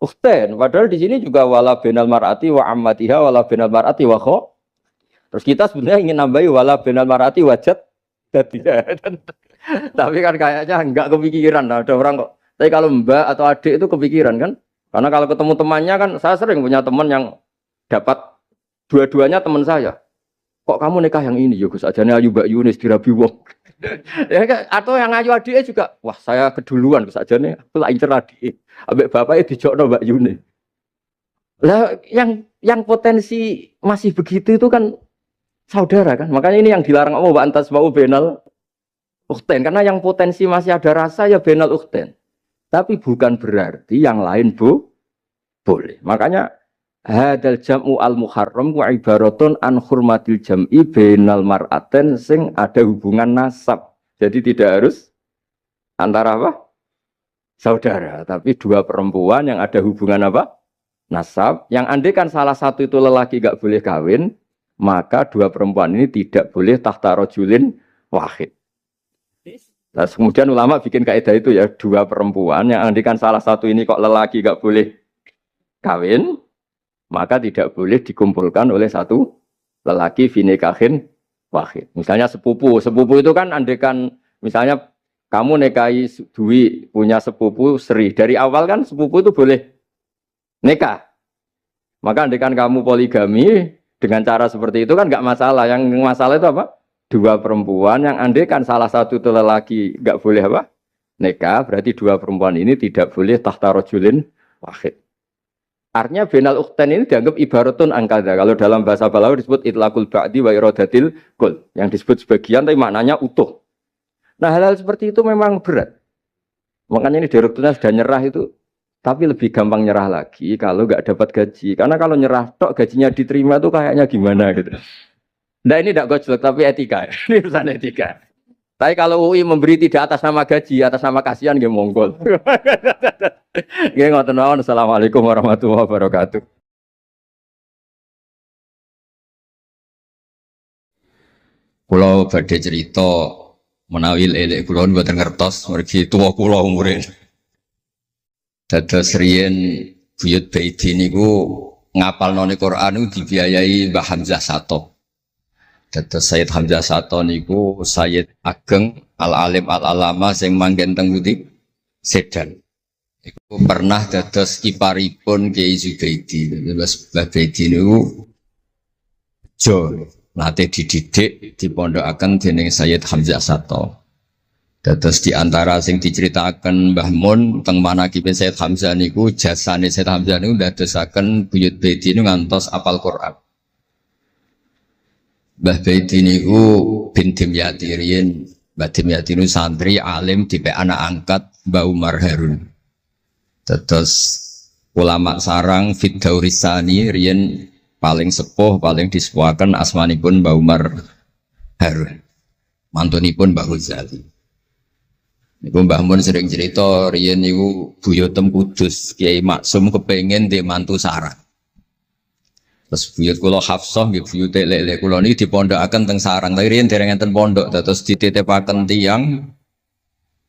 ukhten, padahal di sini juga wala binal mar'ati wa ammatiha wala binal mar'ati wa kho. Terus kita sebenarnya ingin nambahi wala binal mar'ati wajat jadi. Tapi kan kayaknya enggak kepikiran. Ada orang kok. Tapi kalau mbak atau adik itu kepikiran kan? Karena kalau ketemu temannya kan, saya sering punya teman yang dapat dua-duanya teman saya. Kok kamu nikah yang ini? Ya Gus, ajane ayu Mbak Yunis dirabi wong. Ya, atau yang ayu adiknya juga, wah saya keduluan Gus ajane, aku tak incer adike. Ambek bapaknya dijokno Mbak Yunis. Lah yang potensi masih begitu itu kan saudara kan. Makanya ini yang dilarang Allah wa antas mau benal ukhten, karena yang potensi masih ada rasa ya benal ukhten. Tapi bukan berarti yang lain boleh. Makanya hadal jam'u al muharram wa ibaratun an hurmatil jam'i benal mar'aten sing ada hubungan nasab. Jadi tidak harus antara apa? Saudara, tapi dua perempuan yang ada hubungan apa? Nasab. Yang andai kan salah satu itu lelaki gak boleh kawin, maka dua perempuan ini tidak boleh tahta rajulin wahid. Nah, kemudian ulama bikin kaidah itu ya, dua perempuan yang andikan salah satu ini kok lelaki gak boleh kawin, maka tidak boleh dikumpulkan oleh satu lelaki finikahin wahid. Misalnya sepupu itu kan andikan misalnya kamu nikahi Dwi punya sepupu Sri, dari awal kan sepupu itu boleh nikah. Maka andikan kamu poligami dengan cara seperti itu kan gak masalah. Yang masalah itu apa? Dua perempuan yang andai kan salah satu itu lelaki nggak boleh apa nikah, berarti dua perempuan ini tidak boleh tahta rajulin wahid. Artinya benal ukhten ini dianggap ibaratun angkada. Kalau dalam bahasa Balawi disebut itlaqul ba'di wa iradatil kul, yang disebut sebagian tapi maknanya utuh. Nah hal-hal seperti itu memang berat. Makanya ini direkturnya sudah nyerah itu, tapi lebih gampang nyerah lagi kalau nggak dapat gaji. Karena kalau nyerah tok gajinya diterima tuh kayaknya gimana gitu. Nah ini tidak gojlok tapi etika, ini urusan etika. Tapi kalau UI memberi tidak atas nama gaji, atas nama kasihan, dia monggol. Gak ngoten mawon. Assalamualaikum warahmatullahi wabarakatuh. Kulo badhe cerita menawi elek kulo mboten ngertos mergi tuwa kulo umure. Dados riyen buyut Baiti niku ngapalno Quran niku dibiayai Mbah Hamzah Sato. Dados Sayyid Hamzah Sato niku Sayyid Ageng Al-Alim Al-Alama sing manggen teng Budi Sedan. Iku pernah dados kiparipun Kiai Zubaidi. Dados Mbah Baidi niku jo nate dididik dipondokaken dening Sayyid Hamzah Sato. Dados di antara sing diceritaken Mbah Mun teng manakibe Sayyid Hamzah niku jasane Sayyid Hamzah niku ndadosaken buyut Baidi niku ngantos apal Quran. Mbah Baiti niku bin Dimyati riyen, Mbah Dimyati niku santri alim dipe anak angkat Mbah Umar Harun. Terus ulama sarang Fiddaurisani riyen paling sepuh paling disepuhaken asmanipun Mbah Umar Harun. Mantunipun Mbah Ghazali. Niku Mbah Mun sering cerita riyen niku buyutem Kudus Kiai Maksum kepengin dhe mantu sarang. Terus buyut kula Hafsah nggih buyute lek-lek kula niki dipondokaken teng sarang. Tapi riyen dereng enten pondok terus dititipaken tiyang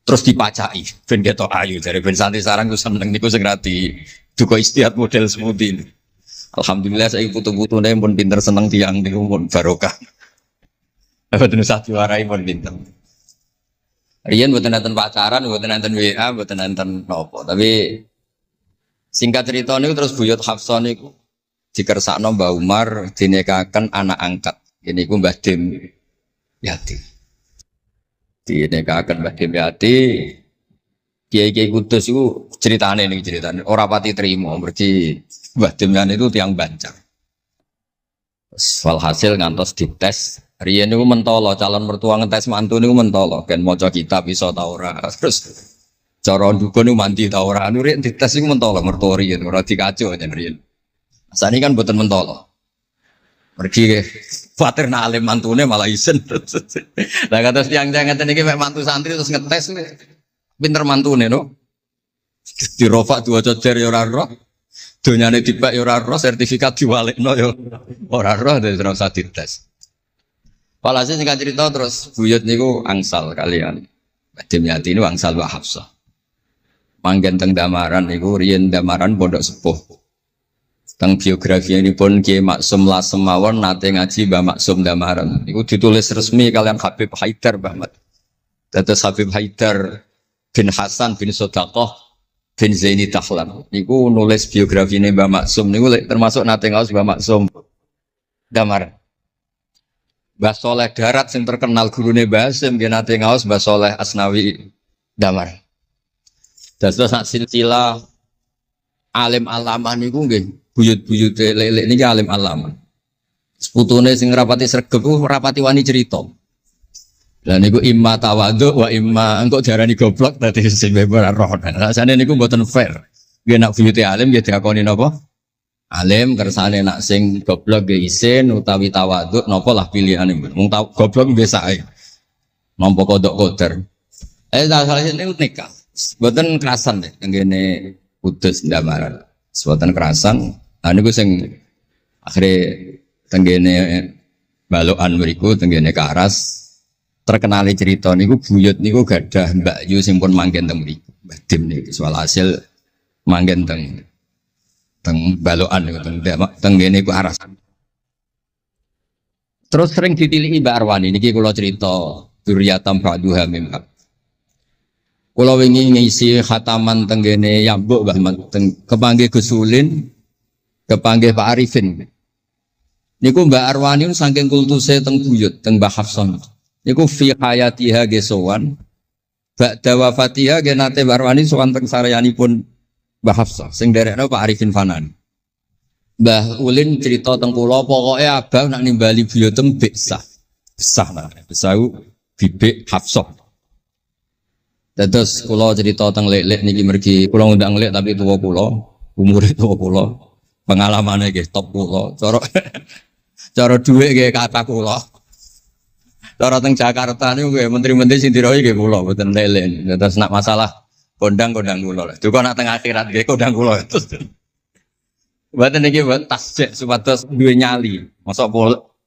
terus dipacaki ben ketok ayu dari ben santri sarang ku seneng niku sing rati duka istihad model semudi. Alhamdulillah saiki putu-putune pun pinter seneng tiyang niku pun barokah. Mboten usah diwarai pun pinter. Riyen mboten enten pacaran, mboten enten WA, mboten enten napa. Tapi singkat cerita niku terus buyut Hafsah niku dikersakno Mbah Umar dinikahaken anak angkat. Ini ku Mbah Dim Yati. Dinikahaken Mbah Dim Yati. Kiai-kiai Kudus itu ceritane nih ceritane. Ora pati trimo mergi Mbah Dim Yati itu tiang Banjar. Walhasil ngantos dites. Riyen niku mentolo calon mertua ngetes mantu niku mentolo. Kan maca kitab iso ta ora. Terus cara ndukun niku mandi ta ora. Riyen dites niku mentolo mertua riyen ora dikaco yen riyen. Asane kan mboten mentolo. Pergi khawatir nak alim mantune malah isen. Lah kata tiang-tiang ngeten iki mek mantu santri terus ngetes pinter mantune no. Dirofak dua cocer ya ora roh. Donyane dibak ya ora roh, sertifikat diwalikno ya ora roh terus ora usah dites. Walhasil singkat cerita terus buyut niku angsal kalian. Badhe Yati niku angsal wa Hafsah. Manggen teng Damaran niku riyen Damaran pondok sepuh. Teng biografi ini pun Kiai Maksum Lasem mawon nate ngaji Mbah Maksum Damaran. Iku ditulis resmi kalian Habib Haidar Bahmat. Dados Habib Haidar bin Hasan bin Sodaqoh bin Zaini Dahlan. Niku nulis biografi ini Mbah Maksum. Niku termasuk nate ngaos Mbah Maksum Damaran. Mbah Soleh Darat yang terkenal gurune Mbah Hasim dia nate ngaos Mbah Soleh Asnawi Damaran. Dados sak silsilah alim alamah niku nggih. Buyut-buyut lelek niki alim alam. Seputune sing rapati sregep rapati wani cerita. Lah niku imma tawadhu wa imma engko diarani goblok dadi sing ora roh. Rasane niku mboten fair. Nggih nak buyute alim nggih diakoni napa? Alim kersane nak sing goblok nggih isin utawi tawadhu napa lah pilihane. Wong goblok biasa ae. Nampa kodok koder. Salah niku nikah. Mboten kerasan deh tenggene Kudus Damaran. Mboten kerasan. Niku sing akhire tenggene balokan mriku tenggene Karas terkenali cerita niku buyut niku gadah Mbak Yu sing pun manggen teng mriku. Mbah Dim niku soal hasil manggen teng balokan niku tenggene ku Aras. Terus sering ditiliki Mbak Arwani niki kula cerita Dzurriyatam Ba'duha Mimma. Kula wingi ngisi khataman tenggene Yambuk Mbah kepanggih Gus Ulin kepanggih Pak Arifin. Niku Mbak Arwani saking kultuse teng buyut teng Mbah Hafsah. Niku fi hayatiha gesowan. Ba'da wafatiha ge nate Mbak Arwani sowan teng saryanipun Mbah Hafsah sing derekno Pak Arifin Fanan. Mbah Ulin cerita teng kula pokoke abah nak nimbali buyutem besah. Besah nah, besau bibik Hafsah. Terus kula cerita teng lek-lek niki mergi kula ngundang lek tapi tuwa kula, umure tuwa kula. Pengalamane nggih top kula. Cara dhuwit nggih kata kula. Cara teng Jakarta niku nggih menteri-menteri sing dirohi nggih kula mboten lele. Terus nak masalah kondang kula. Duka nak teng akhirat nggih kondang kula. Mboten niki mboten tasjek supados duwe nyali. Mosok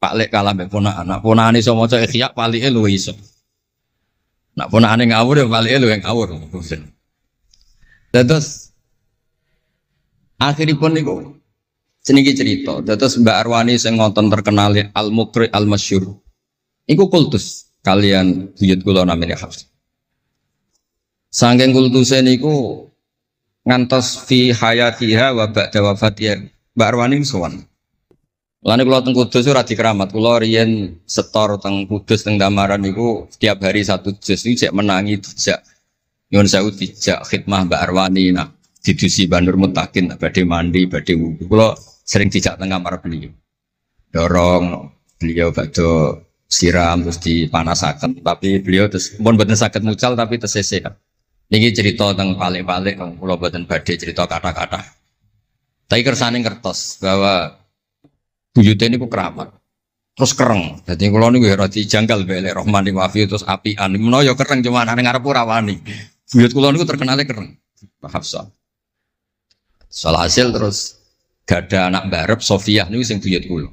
Pak Lek kalah mbek ponakan. Nak ponakan iso maca Ikhya palike luwih iso. Nak ponakane ngawur ya palike luwih ngawur. Terus akhiripun niku seniki cerita, terus Mbak Arwani sing ngonten terkenal Al-Muqri Al-Masyhur. Iku kultus kalian buyut kula namanya Hafs. Saking kultuse niku ngantos fi hayatiha wa ba'da wafatiha. Mbak Arwani sowan. Lane kula teng Kudus ora dikeramat. Kula riyen setor teng Kudus teng Damaran niku setiap hari satu juz iki cek menangi dijak. Nyuwun sewu dijak khidmah Mbak Arwani nak didusi Bandur Mutakin badhe mandi badhe wudu. Kula sering dijak teng kamar beliau. Dorong beliau badhe siram terus dipanasaken tapi beliau terus pun boten saged mucal tapi tersese. Niki cerita teng palik-palik kula boten badhe cerita kata-kata. Tapi kersane ngertos bahwa buyute niku keramat. Terus kereng. Dadi kula niku ora dijanggal mbek Rahman Wafi terus apian. Menawa ya kereng cuma nang ngarep ora wani. Buyut kula niku terkenale kereng. Pak Hafsah. Soal hasil terus gada anak barep Sofiah niku sing buyut kula.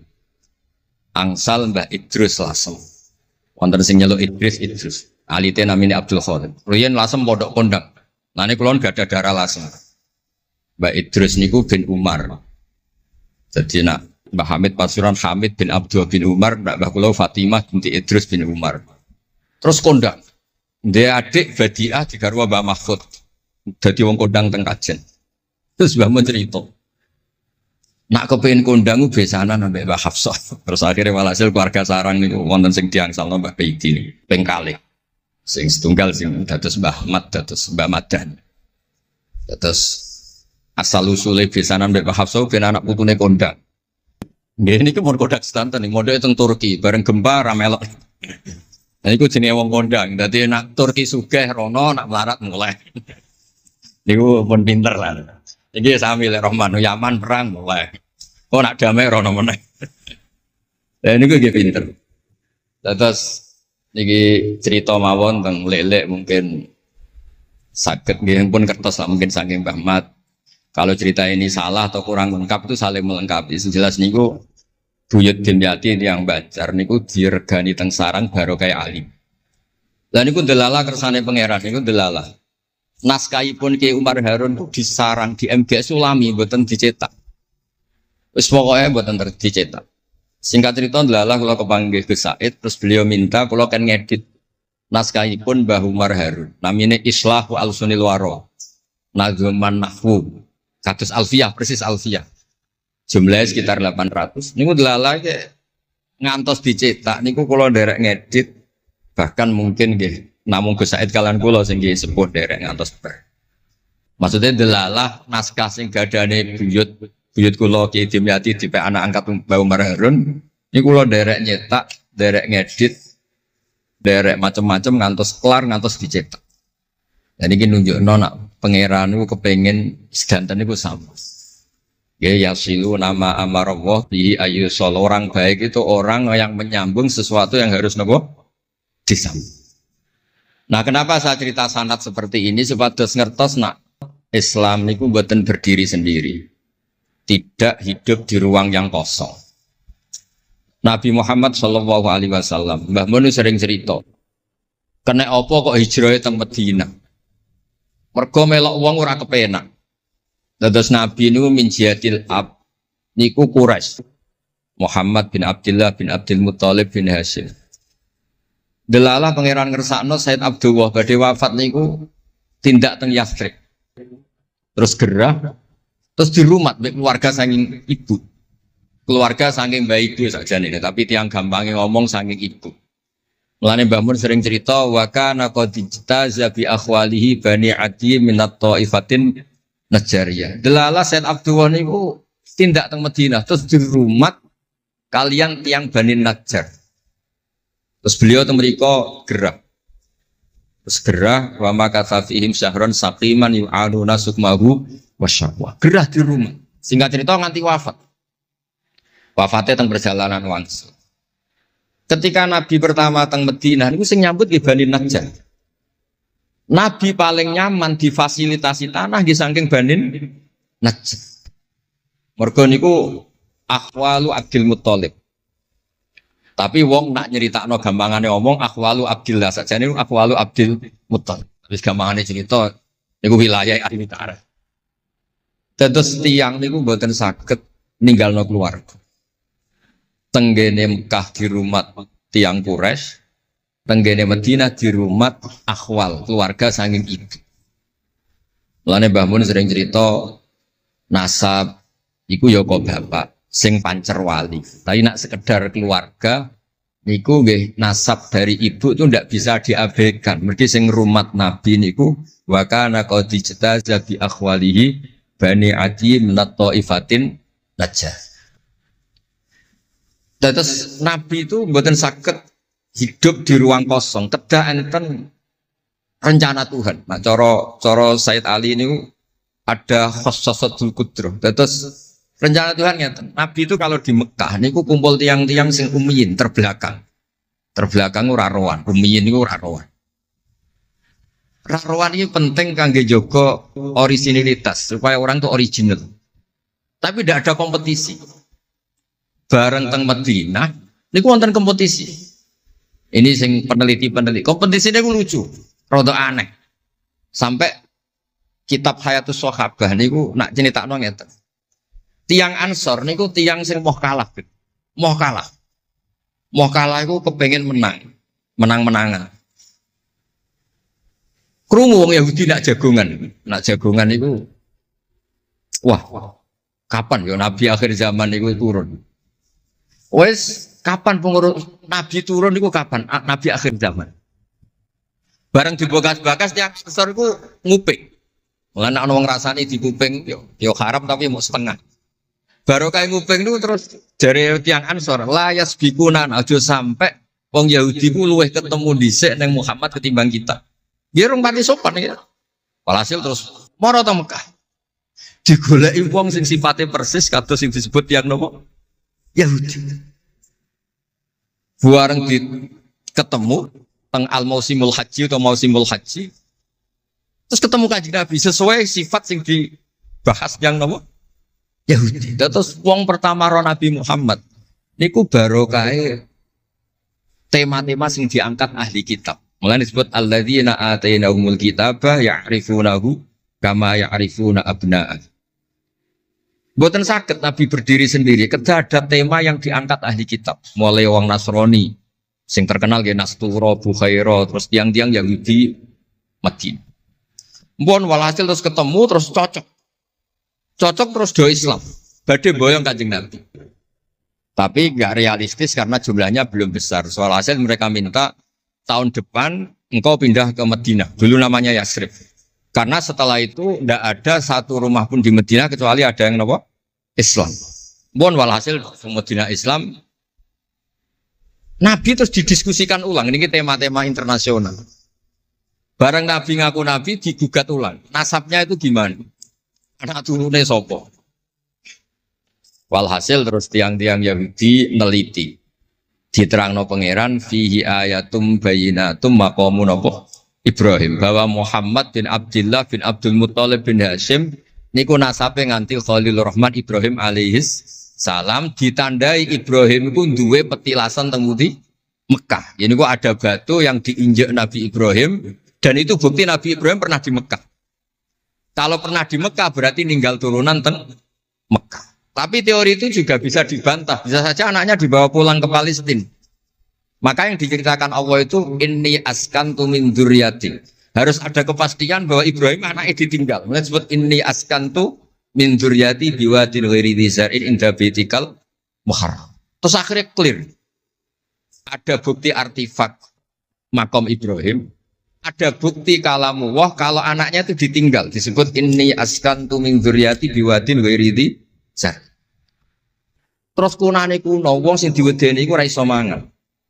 Angsal Mbah Idrus Lasem. Wonten sing nyeluk Idrus. Alite namine Abdul Khadir. Riyen Lasem pondok kondang. Lane kula gada darah Lasem. Mbah Idrus niku bin Umar. Jadi nak Mbah Hamid Pasuruan Hamid bin Abdul bin Umar, Mbah kula Fatimah binti Idrus bin Umar. Terus kondang. Dia adik Badiah digarwa Mbah Mahfud. Dadi wong kondang teng Kajen. Terus Mbah mun cerita. Nak kepengin kondang besanan ambek Mbah Hafsah. Terus akhirnya walhasil keluarga sarang niku wonten sing diangsalno Mbah Baidi niku ping kalih. Sing setunggal sing dados Mbah Ahmad dados Mbah Madan. Terus asal usule besanan ambek Mbah Hafsah ben anak putune kondang. Nggih niki mun kodak sedanten ning mondhoke teng Turki bareng gempa ra melok. Nah iku jenenge wong kondang. Dadi nak Turki sugih rono nak melarat mulai. Niku pun pinter lah. Iki sami lek Rahman Yaman perang mulai. Oh nak damai rono meneh. Lah niku nggih pinter. Terus niki cerita mawon tentang lelek mungkin sakit nggih pun kertas lah mungkin saking Mbah Mat. Kalau cerita ini salah atau kurang lengkap itu saling melengkapi. Sejelas niku buyut Dimyati yang Banjar niku diregani teng sarang baru kayak alim. Lah niku delala kersane pangeran niku delala. Naskahipun Ki Umar Harun itu disarang di MGS Sulami mboten dicetak. Wis pokoke mboten dicetak. Singkat cerita delala kula kepanggih Gus Said terus beliau minta kula kan ngedit naskahipun Mbah Umar Harun. Namine Islahu Al-Sunil Waro. Nadzuman Nahwu. Kados Alfiyah, persis Alfiyah. Jumlahnya sekitar 800. Niku delala ke ngantos dicetak niku kula derek ngedit bahkan mungkin nggih namung Gus Said kalian kula sing nggih sepuh derek ngantos ber. Maksudnya delala naskah sing gadane buyut kula Ki Dimyati dipek anak angkat Mbah Umar Harun niku kula derek nyetak, derek ngedit, derek macam-macam ngantos kelar ngantos dicetak. Dan ini nunjukno nak pangeran niku kepengin sedanten niku sama. Ya yasilu nama amarallah bi ayu orang baik itu orang yang menyambung sesuatu yang harus nopo disambung. Nah, kenapa saya cerita sanad seperti ini supados ngertos nak Islam niku mboten berdiri sendiri. Tidak hidup di ruang yang kosong. Nabi Muhammad sallallahu alaihi wasallam, Mbah Mun sering cerita. Kena apa kok hijrah teng Madinah? Mergo melok wong ora kepenak. Dados Nabi niku min jihadil ab niku Quraisy. Muhammad bin Abdullah bin Abdul Muthalib bin Hashim. Delalah pangeran ngersakno Said Abdullah badhe wafat niku tindak teng Yathrib. Terus gerah terus dirumat mbek keluarga saking ibu. Keluarga saking mbak ibu sakjane tapi tiang gampangnya ngomong saking ibu. Mulane Mbah Mun sering cerita wa kana qad ijtaza bi akhwalihi bani Adi minat taifatin Najariyah. Delala Said Abdullah niku tindak teng Madinah terus dirumat kalian tiang Bani Najjar. Terus beliau teng mriko gerah. Terus gerah wa makatha fihim syahron saqiman yu'aduna sukmahu wasyaqwa. Gerah di rumah. Singkat cerita nganti wafat. Wafatnya teng perjalanan wangsul. Ketika Nabi pertama teng Madinah niku sing nyambut nggih Bani Najjar. Nabi paling nyaman difasilitasi tanah di saking Bani Najjar. Mergo niku akhwalu Abdul Muthalib. Tapi wong nak nyeritakno gampangane omong akhwalu Abdillah sakjane niku akhwalu Abdul Muthalib. Wis gampangane cerita niku wilayah ahli utara. Dados tiyang niku mboten saged ninggalno keluarga. Tenggene Mekah di rumah tiang Quraisy, tenggene Madinah di rumah akhwal keluarga saking ibu. Mulane Mbah Mun sering cerita nasab iku ya kok bapak sing pancer wali. Tapi nak sekedar keluarga niku nggih nasab dari ibu itu ndak bisa diabaikan. Mergi sing rumat Nabi niku wa kana qad ijtaza bi akhwalihi bani Adi minat taifatin Najjar. Terus Nabi itu mboten saged hidup di ruang kosong, kedah enten rencana Tuhan. Nah, cara Said Ali ini ada khossasatul qudrah. Terus rencana Tuhan ngeten. Nabi itu kalau di Mekah niku kumpul tiang-tiang sing ummiyin terbelakang. Terbelakang ora rowan, ummiyin niku ora rowan. Ora rowan ini penting kangge jaga originalitas supaya orang itu original. Tapi tidak ada kompetisi. Bareng teng Madinah niku wonten kompetisi. Ini sing peneliti kompetisinya lucu, rada aneh. Sampai kitab Hayatus Sahabah niku nak ceritakno ngeten. Tiang Ansor niku tiang sing moh kalah. Moh kalah. Moh kalah iku kepengin menang-menangan. Krungu wong Yahudi nak jagongan. Nak jagongan niku wah, kapan ya Nabi akhir zaman niku turun? Wes kapan pengurus Nabi turun niku kapan? Nabi akhir zaman. Bareng dibakas-bakas tiang besar iku nguping. Mulane ana wong rasane dikuping yo haram tapi mau setengah. Baru kayak nguping niku terus jare tiang Ansor la yasbikuna aja sampai wong Yahudi ku luweh ketemu dhisik ning Muhammad ketimbang kita. Dia rung pati sopan ya. Walhasil terus mara ta Mekah. Digoleki wong sing sifate persis kados sing disebut tiang nopo? Yahudi. Buareng di ketemu teng al mausimul haji atau mausimul haji. Terus ketemu Kanjeng Nabi sesuai sifat sing dibahas yang nopo Yahudi. Terus wong pertama ro Nabi Muhammad niku barokahe tema-tema sing diangkat ahli kitab. Mulane disebut alladzina atainahumul kitaba ya'rifunahu kama ya'rifuna abna'ah. Mboten saged Nabi berdiri sendiri, kedah ada tema yang diangkat ahli kitab. Mulai wong Nasrani sing terkenal nggih Nastura, Bukhaira, terus tiang-tiang Yahudi Madinah. Mbon walhasil terus ketemu terus cocok. Cocok terus do Islam. Badhe boyong Kanjeng Nabi. Tapi enggak realistis karena jumlahnya belum besar. Soal hasil mereka minta tahun depan engkau pindah ke Madinah. Dulu namanya Yasrib. Karena setelah itu tidak ada satu rumah pun di Madinah kecuali ada yang apa? Islam. Bon walhasil Madinah Islam. Nabi terus didiskusikan ulang. Ini tema-tema internasional. Barang Nabi ngaku Nabi digugat ulang. Nasabnya itu gimana? Anak turunnya sopo. Walhasil terus tiang-tiang Yahudi neliti. Diterangno pangeran fihi ayatum bayinatum maqamun apa? Ibrahim, bahwa Muhammad bin Abdullah bin Abdul Muttalib bin Hashim niku nasabe nganti Khalilur Rahman Ibrahim alaihis salam, ditandai Ibrahim iku duwe petilasan teng pundi Mekah. Ya niku ada batu yang diinjek Nabi Ibrahim dan itu bukti Nabi Ibrahim pernah di Mekah. Kalau pernah di Mekah berarti ninggal turunan teng Mekah. Tapi teori itu juga bisa dibantah. Bisa saja anaknya dibawa pulang ke Palestina. Maka yang diceritakan Allah itu inni askantu min dzurriyyati. Harus ada kepastian bahwa Ibrahim anaknya ditinggal. Mulai disebut inni askantu min dzurriyyati biwadin ghairi dzar'in inda baitikal muharram. Terus akhirnya clear. Ada bukti artefak makam Ibrahim, ada bukti kalamullah kalau anaknya itu ditinggal. Disebut inni askantu min dzurriyyati biwadin ghairi dzar'. Terus kunane kuno wong sing diwedeni iku ora iso mangan.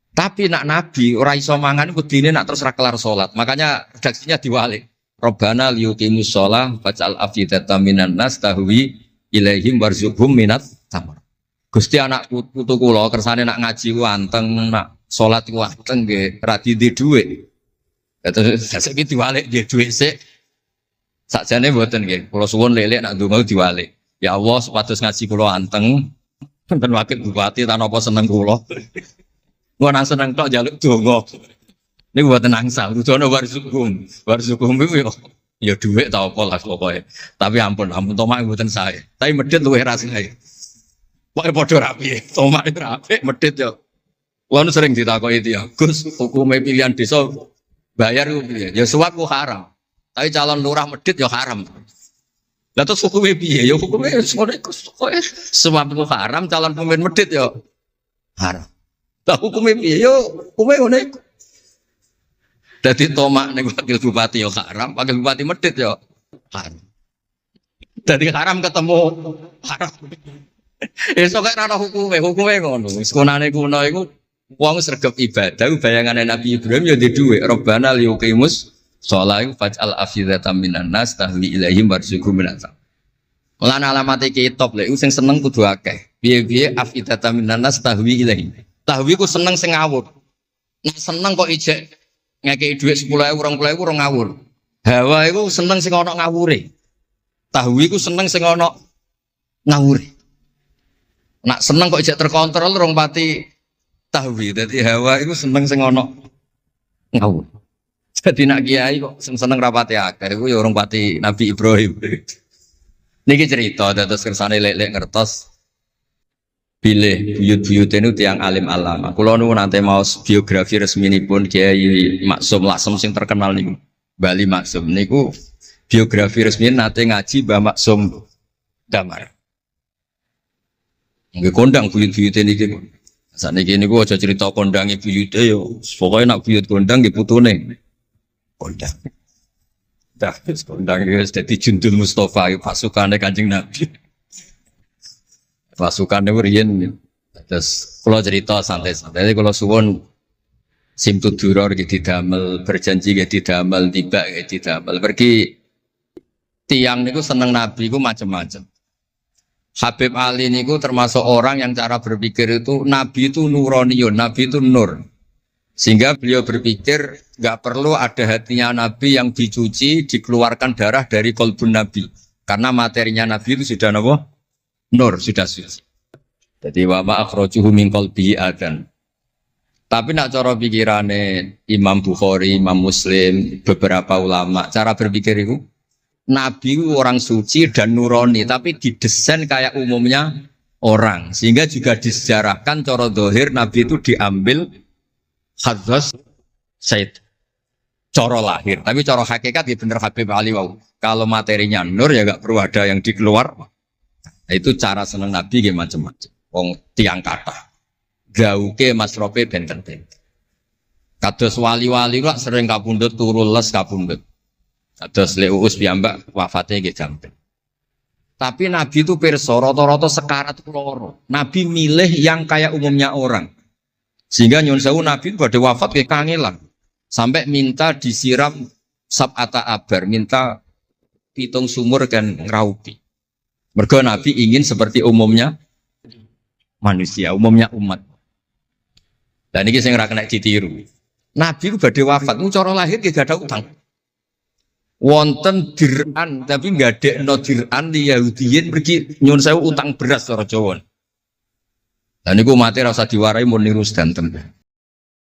Tapi nak Nabi ora iso mangan kudine nak terus ra kelar salat. Makanya redaksinya diwalik. Rabbana liyuqimus shalah faj'al afidatan minan nas tahwi ilaihim warzuqhum minat tamar. Gusti anak putu kula kersane nak ngaji ku anteng, nak salat ku anteng nggih ra di dhuwit. Terus saiki diwalik nggih dhuwit sik. Sakjane mboten nggih. Kula suwun lelek nak ndonga diwalik. Ya Allah supados ngaji kula anteng. Wonten wakil bupati ta napa seneng kula. Gua nang seneng tok jaluk donga. Niku mboten angsal, kudono warzuqhum. Warzuqhum iku ya dhuwit ta apa lah pokoke. Tapi ampun tomak mboten sae. Tapi medhit luwih rasane. Pokoke padha rapi. Tomak rapi, medhit yo. Kulo sering ditakoki itu ya. Gus, hukume pilihan desa bayar ku piye? Ya suap ku haram. Tapi calon lurah medhit ya haram. Lah terus hukume piye? Ya hukume ngono iku. Suap ku haram, calon pemimpin medhit ya haram. Lah hukume piye yo hukume ngono iku. Dadi tomak ning wakil bupati yo haram, wakil bupati medhit yo haram. Dadi haram ketemu haram. Esuk kok ora hukume ngono. Wis kunane kuno iku wong sregep ibadah bayangane Nabi Ibrahim yo ndek dhuwit. Rabbana liyuqimus shalah faj'al afidatan minan nas tahwi ilaihim warzuqhum minat. Lan alamate kitab lek sing seneng kudu akeh. Piye-piye afidatan minan nas tahwi ilaihim. Tahwi ku seneng sing ngawur. Nek seneng kok ijek ngekeki dhuwit 10.000 20.000 ora ngawur. Hawa iku seneng sing ana ngawure. Tahwi ku seneng sing ana ngawure. Nek seneng kok ijek terkontrol rong pati tahwi. Dadi hawa iku seneng sing ana ngawur. Jadi nak kiai kok seneng rapati akeh iku ya orang pati Nabi Ibrahim. Niki cerita terus kersane lek-lek ngertos pilih buyut-buyut itu tiang alim alama. Kulo nu nanti mau biografi resmi ini pun Kiai Maksum Laksem sing terkenal nih Bali Maksum. Niku biografi resmi nanti ngaji Mbah Maksum Damar. Nggih kondang buyut-buyut ini gitu. Saat ini gua aja cerita kondangi buyut yo. Pokoknya nak buyut kondang di putune kondang. Dah kondang itu jadi Jundul Mustafa pasukannya Kanjeng Nabi. Pasukan itu riyen terus kalau cerita santai-santai kalau suwon simtu duror gitu didamel berjanji gitu didamel tiba gitu didamel pergi tiang niku seneng Nabi ku macam-macam Habib Ali niku termasuk orang yang cara berpikir itu Nabi itu nuraniun, Nabi itu nur. Sehingga beliau berpikir nggak perlu ada hatinya Nabi yang dicuci, dikeluarkan darah dari kolbun Nabi. Karena materinya Nabi itu sudah apa? Nur, sudah suci. Jadi wa ma akhrajuhu min qalbihi adan. Tapi nak cara pikirane Imam Bukhari, Imam Muslim, beberapa ulama, cara berpikir itu Nabi orang suci dan nurani, tapi didesain kayak umumnya orang. Sehingga juga disejarahkan cara dohir Nabi itu diambil khadzas Said. Cara lahir, tapi cara hakikat ya bener Habib Ali wau. Kalau materinya nur ya gak perlu ada yang dikeluar. Nah, itu cara seneng Nabi ya macam-macam. Wong tiang kata. Gauke masrope benten-benten. Kados wali-wali kok sering kapundhut turu les kapundhut. Kados Leuus piyambak wafatnya nggih jampen. Tapi Nabi itu pirsa rata-rata sekarat loro. Nabi milih yang kayak umumnya orang. Sehingga nyuwun sewu Nabi pada wafat kayak kangelan. Sampai minta disiram sab'ata abar, minta pitung sumur kan ngraupi. Mergo Nabi ingin seperti umumnya manusia, umumnya umat. Dan ini saya nggak kena ditiru. Nabi itu badhe wafat, cara lahir tidak ada utang. Wonten dir'an, tapi nggak ada no dir'an di Yahudiyin pergi nyuwun sewu utang beras cara Jawa. Dan niku mati rasa diwarai mun niru sedanten.